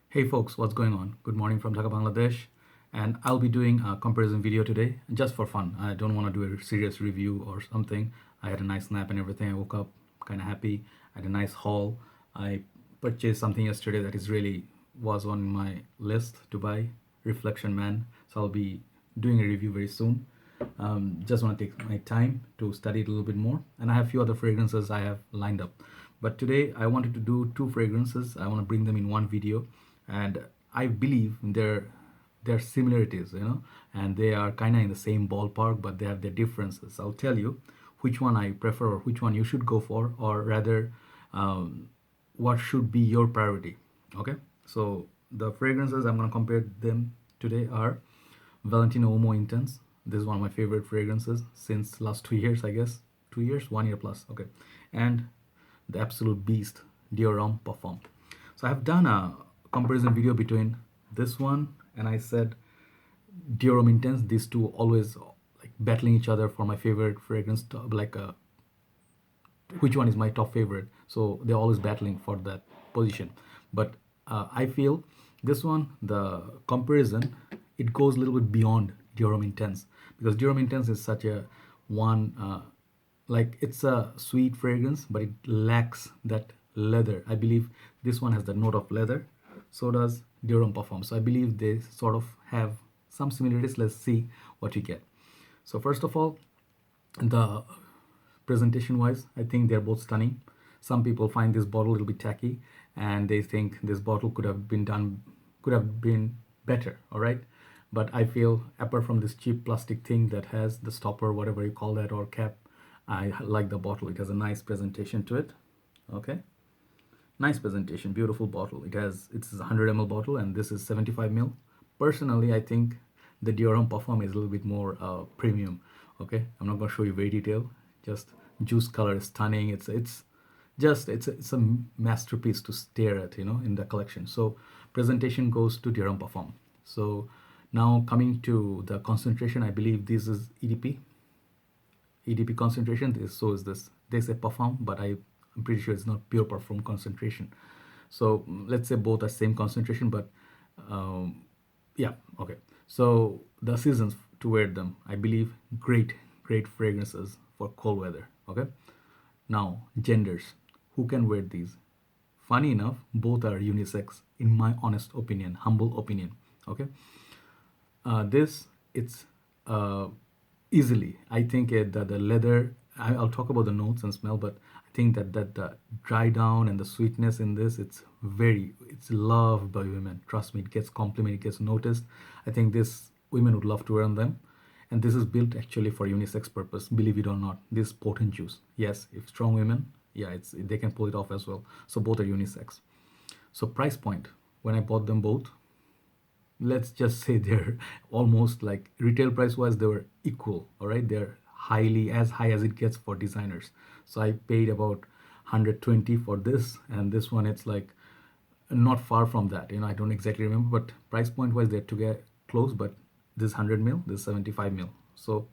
Hey folks, what's going on? Good morning from Dhaka, Bangladesh. And I'll be doing a comparison video today just for fun. I don't want to do a serious review or something. I had a nice nap and everything. I woke up kind of happy. I had a nice haul. I purchased something yesterday that is really was on my list to buy, Reflection Man. So I'll be doing a review very soon. Just want to take my time to study it a little bit more. And I have a few other fragrances I have lined up. But today I wanted to do two fragrances. I want to bring them in one video, and I believe their similarities, and they are kind of in the same ballpark, but they have their differences. I'll tell you which one I prefer or which one you should go for, or rather, what should be your priority. Okay, so the fragrances I'm going to compare them today are Valentino Uomo Intense. This is one of my favorite fragrances since last 2 years, I guess. 2 years, 1 year plus. Okay, and the absolute beast, Dior Homme Parfum. So I have done a comparison video between this one, and I said Dior Homme Intense. These two always like battling each other for my favorite fragrance, which one is my top favorite. So they're always battling for that position. But I feel this one, the comparison, it goes a little bit beyond Dior Homme Intense, because Dior Homme Intense is such a one. Like it's a sweet fragrance, but it lacks that leather. I believe this one has the note of leather. So does Dior Homme Parfum. So I believe they sort of have some similarities. Let's see what you get. So first of all, the presentation wise, I think they're both stunning. Some people find this bottle a little bit tacky, and they think this bottle could have been better. All right, but I feel apart from this cheap plastic thing that has the stopper, whatever you call that, or cap, I like the bottle. It has a nice presentation to it. Okay, nice presentation, beautiful bottle. It's a 100 ml bottle, and this is 75 ml. Personally, I think the Dior Homme Parfum is a little bit more premium. Okay, I'm not going to show you very detail. Just juice color is stunning. It's a masterpiece to stare at, in the collection. So presentation goes to Dior Homme Parfum. So now coming to the concentration, I believe this is EDP concentration. So is this. They say parfum, but I'm pretty sure it's not pure parfum concentration. So let's say both are same concentration, but yeah, okay. So the seasons to wear them, I believe great fragrances for cold weather. Okay. Now genders, who can wear these? Funny enough, both are unisex in my honest opinion, humble opinion. Okay. This it's easily. I think that the leather. I'll talk about the notes and smell, but I think that the dry down and the sweetness in this, it's loved by women. Trust me, it gets complimented, it gets noticed. I think this women would love to wear them, and this is built actually for unisex purpose. Believe it or not, this potent juice. Yes, if strong women, yeah, they can pull it off as well. So both are unisex. So price point. When I bought them both, let's just say they're almost like retail price wise they were equal. All right, they're highly as high as it gets for designers. So I paid about 120 for this, and this one it's like not far from that. I don't exactly remember, but price point wise they're together close. But this 100 mil, this 75 mil. So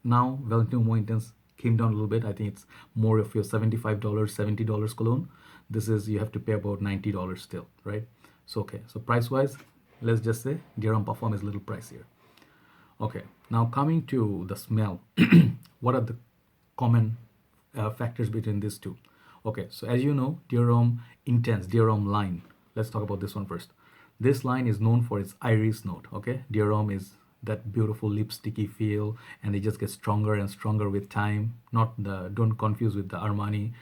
now Valentino more intense came down a little bit. I think it's more of your $75 $70 cologne. This is you have to pay about $90 still, right? So okay, so price wise, let's just say Dior Homme Parfum is a little pricier. Okay, now coming to the smell, what are the common factors between these two? Okay, so as you know, Dior Homme Intense, Dior Homme line. Let's talk about this one first. This line is known for its iris note. Okay, Dior Homme is that beautiful lipsticky feel, and they just get stronger and stronger with time. Don't confuse with the Armani,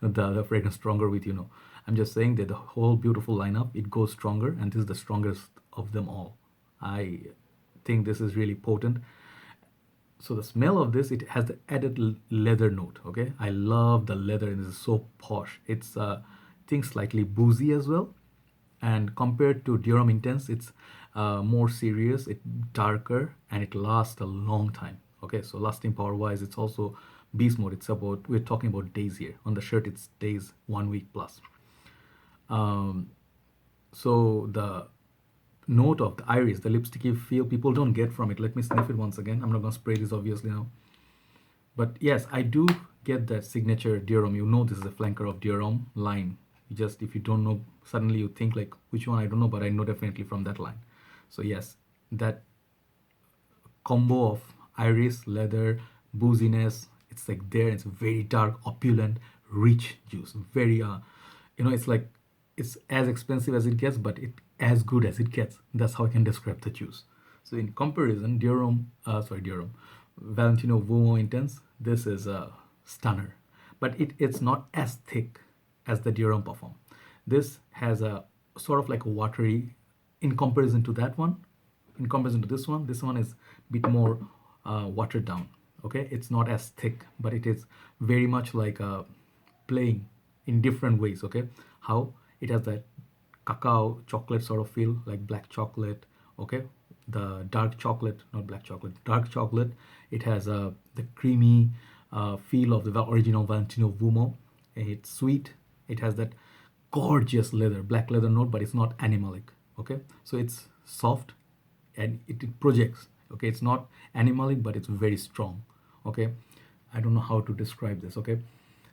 the fragrance stronger with I'm just saying that the whole beautiful lineup, it goes stronger, and this is the strongest of them all. I think this is really potent. So the smell of this, it has the added leather note. Okay, I love the leather, and it's so posh. It's think slightly boozy as well, and compared to Dior Homme Intense, it's more serious, it's darker, and it lasts a long time. Okay, so lasting power wise, it's also beast mode. We're talking about days here. On the shirt it stays 1 week plus. So the note of the iris, the lipsticky feel, people don't get from it. Let me sniff it once again. I'm not going to spray this obviously now, but yes, I do get that signature Dior Homme. This is a flanker of Dior Homme line. You just, if you don't know, suddenly you think like, which one I don't know, but I know definitely from that line. So yes, that combo of iris, leather, booziness, it's like there. It's very dark, opulent, rich juice. Very it's like, it's as expensive as it gets, but it as good as it gets. That's how I can describe the juice. So in comparison, Dior Homme, Valentino Uomo Intense, this is a stunner, but it's not as thick as the Dior Homme Parfum. This has a sort of like a watery, in comparison to that one, in comparison to this one is a bit more watered down. Okay, it's not as thick, but it is very much like playing in different ways. Okay, how it has that cacao chocolate sort of feel, like black chocolate. Okay, the dark chocolate, not black chocolate, dark chocolate. It has the creamy feel of the original Valentino Uomo. It's sweet. It has that gorgeous leather, black leather note, but it's not animalic. Okay, so it's soft and it projects. Okay, it's not animalic, but it's very strong. Okay, I don't know how to describe this. Okay,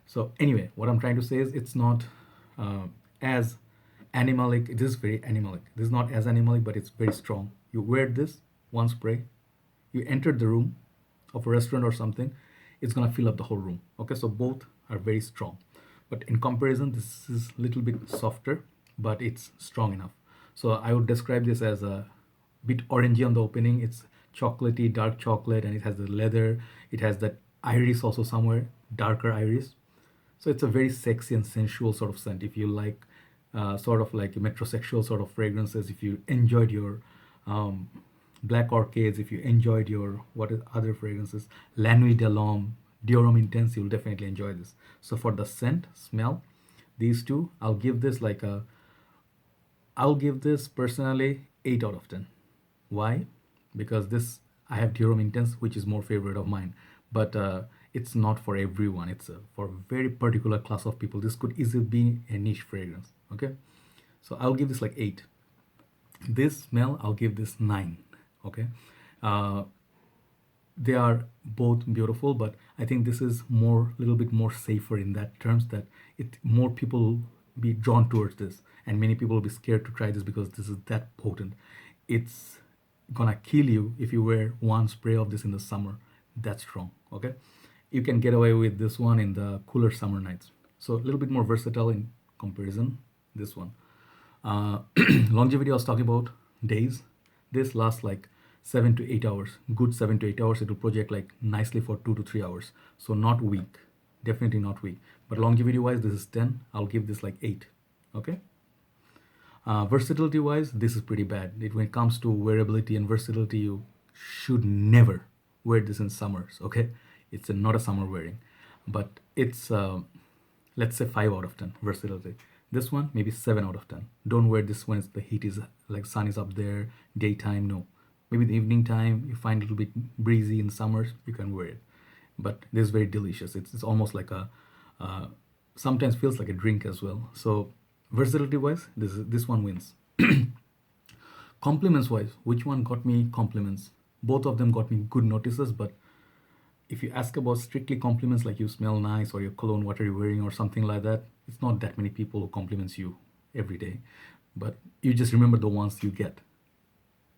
so anyway, what I'm trying to say is it's not as animalic. It is very animalic. This is not as animalic, but it's very strong. You wear this one spray, you enter the room of a restaurant or something, it's gonna fill up the whole room. Okay, so both are very strong, but in comparison, this is a little bit softer, but it's strong enough. So I would describe this as a bit orangey on the opening. It's chocolatey, dark chocolate, and it has the leather. It has that iris also somewhere, darker iris. So it's a very sexy and sensual sort of scent. If you like sort of like metrosexual sort of fragrances, if you enjoyed your um, black orchids, if you enjoyed your what is other fragrances, La Nuit de l'Homme, Dior Homme Intense, you'll definitely enjoy this. So for the scent, smell, these two, I'll give this personally 8 out of 10. Why? Because this, I have Dior Homme Intense, which is more favorite of mine, but it's not for everyone. It's for a very particular class of people. This could easily be a niche fragrance. Okay, so I'll give this like 8. This smell, I'll give this 9. Okay, uh, they are both beautiful, but I think this is more, little bit more safer in that terms, that it more people will be drawn towards this, and many people will be scared to try this because this is that potent. It's gonna kill you if you wear one spray of this in the summer. That's strong. Okay, you can get away with this one in the cooler summer nights. So a little bit more versatile in comparison. This one, longevity I was talking about, days. This lasts like 7 to 8 hours. Good 7 to 8 hours. It will project like nicely for 2 to 3 hours. So not weak. Definitely not weak. But longevity wise, this is 10. I'll give this like 8. Okay. Versatility wise, this is pretty bad. When it comes to wearability and versatility, you should never wear this in summers. Okay, it's not a summer wearing, but it's let's say 5 out of 10 versatility. This one maybe 7 out of 10. Don't wear this when the heat is like sun is up there, daytime. No, maybe the evening time you find it a little bit breezy in summers, you can wear it. But this is very delicious. It's almost like a sometimes feels like a drink as well. So versatility wise, this one wins. Compliments wise, which one got me compliments? Both of them got me good notices, but if you ask about strictly compliments like you smell nice or your cologne, what are you wearing or something like that, it's not that many people who compliments you every day. But you just remember the ones you get.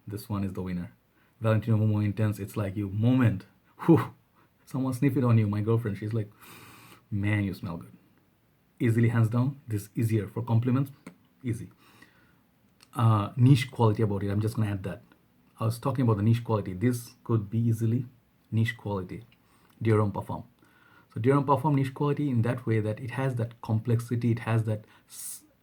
This one is the winner. Valentino Uomo Intense, it's like you moment. Whew, someone sniff it on you. My girlfriend, she's like, man, you smell good. Easily, hands down, this easier for compliments. Easy. Niche quality about it. I'm just gonna add that. I was talking about the niche quality. This could be easily niche quality. Dior Homme Parfum. So Dior Homme Parfum niche quality in that way that it has that complexity. It has that.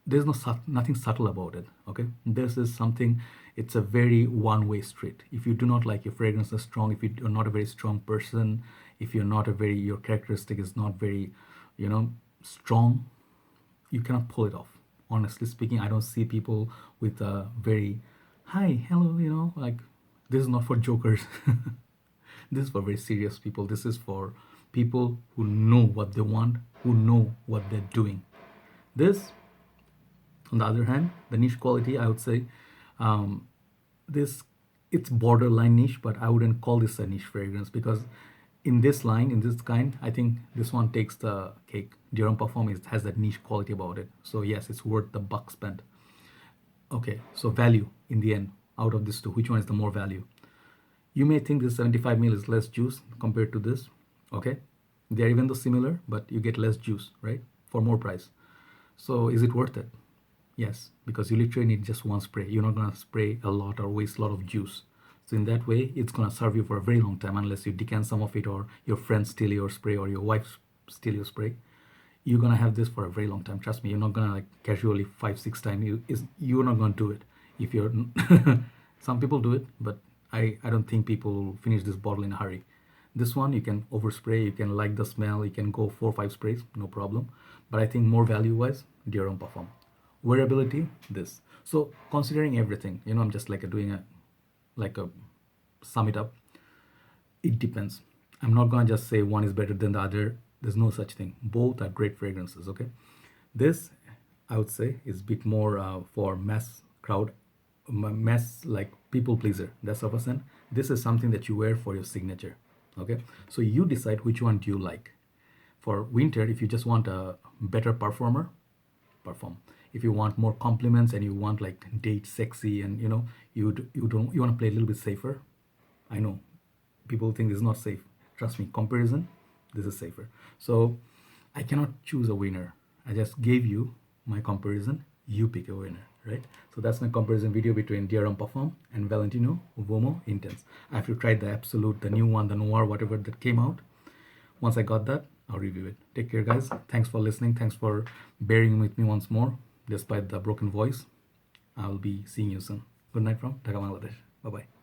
There's nothing subtle about it. Okay, this is something. It's a very one-way street. If you do not like your fragrances strong, if you're not a very strong person, if you're not a very, your characteristic is not very, strong, you cannot pull it off. Honestly speaking, I don't see people with a very, hi, hello, like, this is not for jokers. This is for very serious people. This is for people who know what they want, who know what they're doing. This, on the other hand, the niche quality, I would say, this, it's borderline niche, but I wouldn't call this a niche fragrance because in this line, in this kind, I think this one takes the cake. Dior Homme Parfum has that niche quality about it. So yes, it's worth the buck spent. Okay, so value in the end, out of these two, which one is the more value? You may think this 75 ml is less juice compared to this. Okay, they're even though similar, but you get less juice, right? For more price. So is it worth it? Yes, because you literally need just one spray. You're not gonna spray a lot or waste a lot of juice. So in that way, it's gonna serve you for a very long time unless you decant some of it or your friends steal your spray or your wife steal your spray. You're gonna have this for a very long time. Trust me, you're not gonna like casually 5 6 times. You're not gonna do it if you're. Some people do it, but I don't think people will finish this bottle in a hurry. This one you can overspray, you can like the smell, you can go 4 5 sprays, no problem. But I think more value wise, Dior Homme Parfum. Wearability, this. So considering everything, I'm just like doing a sum it up. It depends. I'm not gonna just say one is better than the other. There's no such thing. Both are great fragrances. Okay, this I would say is a bit more for mass crowd, mass like people pleaser. That's a percent. This is something that you wear for your signature. Okay, so you decide which one do you like. For winter, if you just want a better performer, perform. If you want more compliments and you want like date sexy and you want to play a little bit safer. I know people think this is not safe. Trust me, comparison, this is safer. So I cannot choose a winner. I just gave you my comparison. You pick a winner, right? So that's my comparison video between Dior Homme Parfum and Valentino Uomo Intense. I have to try the Absolute, the new one, the Noir, whatever that came out. Once I got that, I'll review it. Take care, guys. Thanks for listening. Thanks for bearing with me once more, despite the broken voice. I'll be seeing you soon. Good night from Dhaka, Bangladesh. Bye bye.